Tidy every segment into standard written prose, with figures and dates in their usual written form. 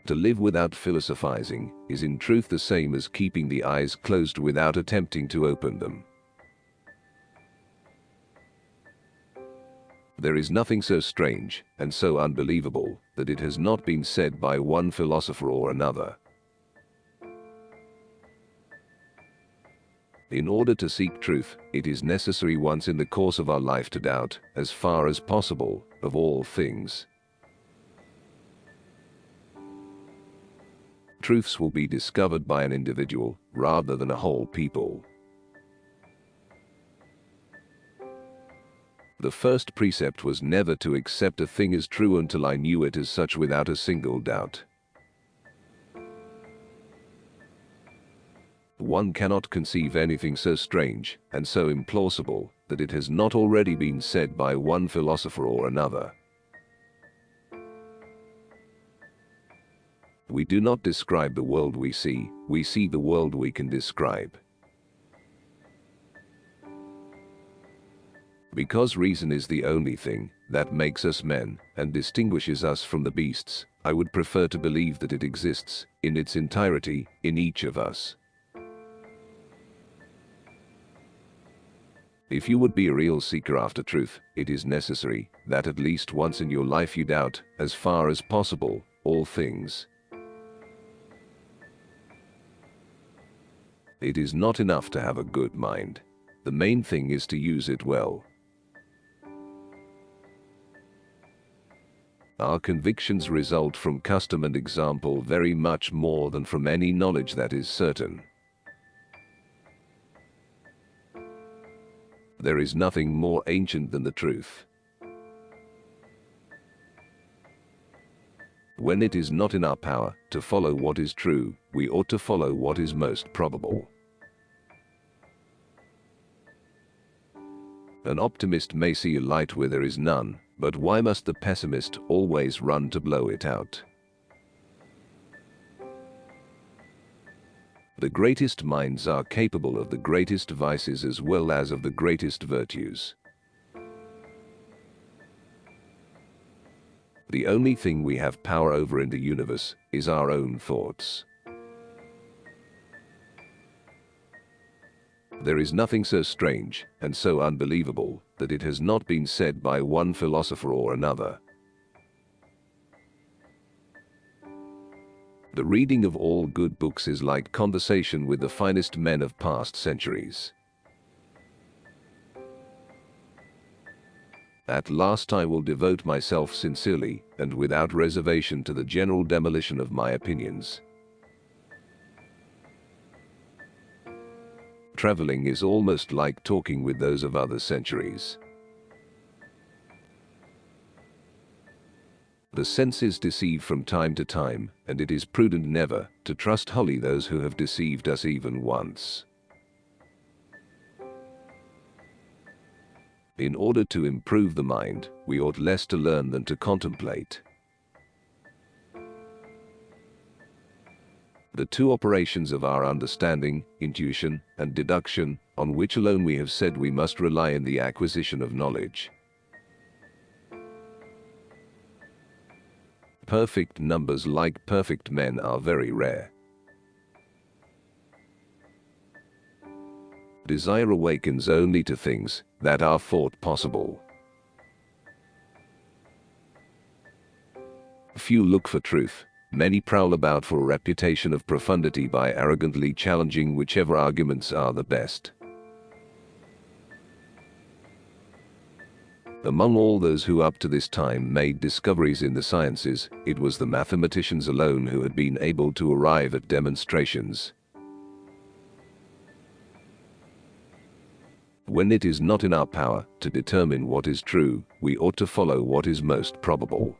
To live without philosophizing is in truth the same as keeping the eyes closed without attempting to open them. There is nothing so strange and so unbelievable that it has not been said by one philosopher or another. In order to seek truth, it is necessary once in the course of our life to doubt, as far as possible, of all things. Truths will be discovered by an individual rather than a whole people. The first precept was never to accept a thing as true until I knew it as such without a single doubt. One cannot conceive anything so strange and so implausible that it has not already been said by one philosopher or another. We do not describe the world we see the world we can describe. Because reason is the only thing that makes us men and distinguishes us from the beasts, I would prefer to believe that it exists in its entirety in each of us. If you would be a real seeker after truth, it is necessary that at least once in your life you doubt, as far as possible, all things. It is not enough to have a good mind. The main thing is to use it well. Our convictions result from custom and example very much more than from any knowledge that is certain. There is nothing more ancient than the truth. When it is not in our power to follow what is true, we ought to follow what is most probable. An optimist may see a light where there is none, but why must the pessimist always run to blow it out? The greatest minds are capable of the greatest vices as well as of the greatest virtues. The only thing we have power over in the universe is our own thoughts. There is nothing so strange and so unbelievable that it has not been said by one philosopher or another. The reading of all good books is like conversation with the finest men of past centuries. At last I will devote myself sincerely and without reservation to the general demolition of my opinions. Traveling is almost like talking with those of other centuries. The senses deceive from time to time, and it is prudent never to trust wholly those who have deceived us even once. In order to improve the mind, we ought less to learn than to contemplate. The two operations of our understanding, intuition and deduction, on which alone we have said we must rely in the acquisition of knowledge. Perfect numbers like perfect men are very rare. Desire awakens only to things that are thought possible. Few look for truth. Many prowl about for a reputation of profundity by arrogantly challenging whichever arguments are the best. Among all those who up to this time made discoveries in the sciences, it was the mathematicians alone who had been able to arrive at demonstrations. When it is not in our power to determine what is true, we ought to follow what is most probable.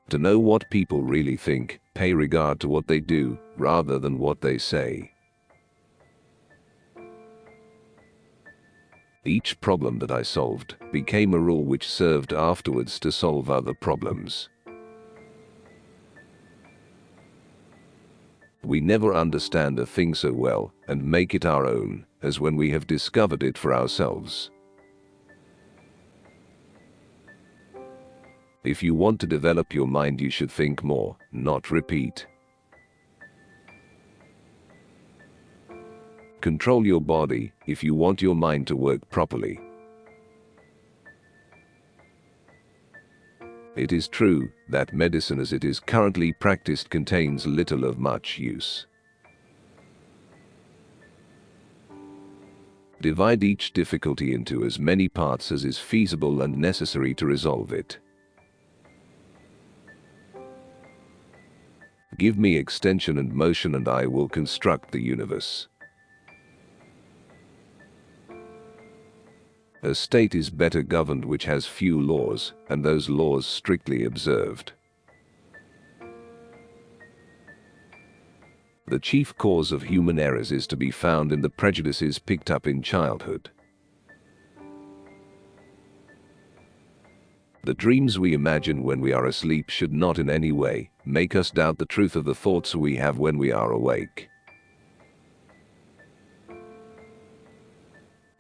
To know what people really think, pay regard to what they do, rather than what they say. Each problem that I solved became a rule which served afterwards to solve other problems. We never understand a thing so well and make it our own as when we have discovered it for ourselves. If you want to develop your mind, you should think more, not repeat. Control your body if you want your mind to work properly. It is true that medicine as it is currently practiced contains little of much use. Divide each difficulty into as many parts as is feasible and necessary to resolve it. Give me extension and motion and I will construct the universe. A state is better governed which has few laws, and those laws strictly observed. The chief cause of human errors is to be found in the prejudices picked up in childhood. The dreams we imagine when we are asleep should not in any way make us doubt the truth of the thoughts we have when we are awake.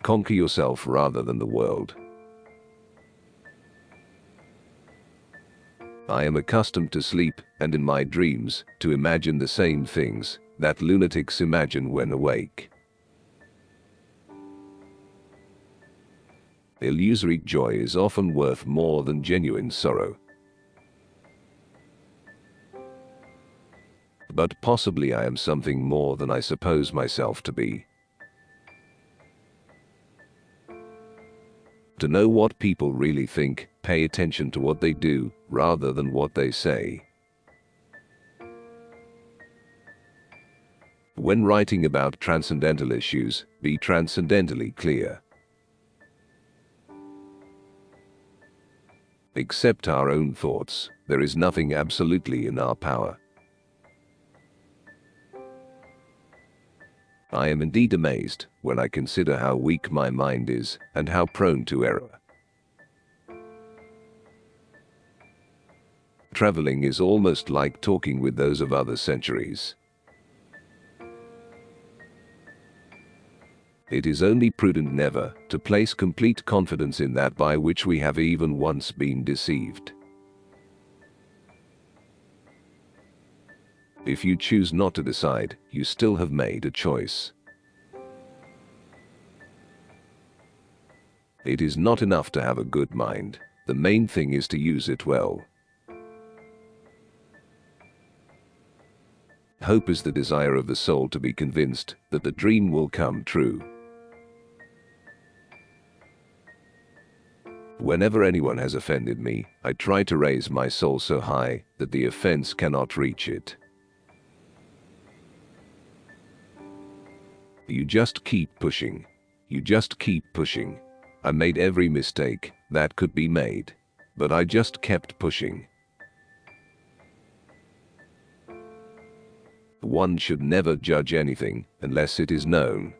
Conquer yourself rather than the world. I am accustomed to sleep, and in my dreams, to imagine the same things that lunatics imagine when awake. Illusory joy is often worth more than genuine sorrow. But possibly I am something more than I suppose myself to be. To know what people really think, pay attention to what they do, rather than what they say. When writing about transcendental issues, be transcendentally clear. Accept our own thoughts. There is nothing absolutely in our power. I am indeed amazed when I consider how weak my mind is and how prone to error. Traveling is almost like talking with those of other centuries. It is only prudent never to place complete confidence in that by which we have even once been deceived. If you choose not to decide, you still have made a choice. It is not enough to have a good mind. The main thing is to use it well. Hope is the desire of the soul to be convinced that the dream will come true. Whenever anyone has offended me, I try to raise my soul so high that the offense cannot reach it. You just keep pushing. You just keep pushing. I made every mistake that could be made, but I just kept pushing. One should never judge anything unless it is known.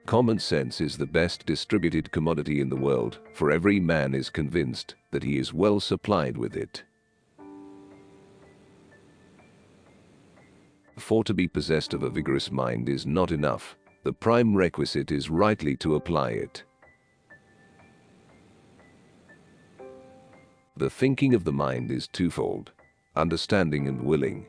Common sense is the best distributed commodity in the world, for every man is convinced that he is well supplied with it. For to be possessed of a vigorous mind is not enough. The prime requisite is rightly to apply it. The thinking of the mind is twofold: understanding and willing.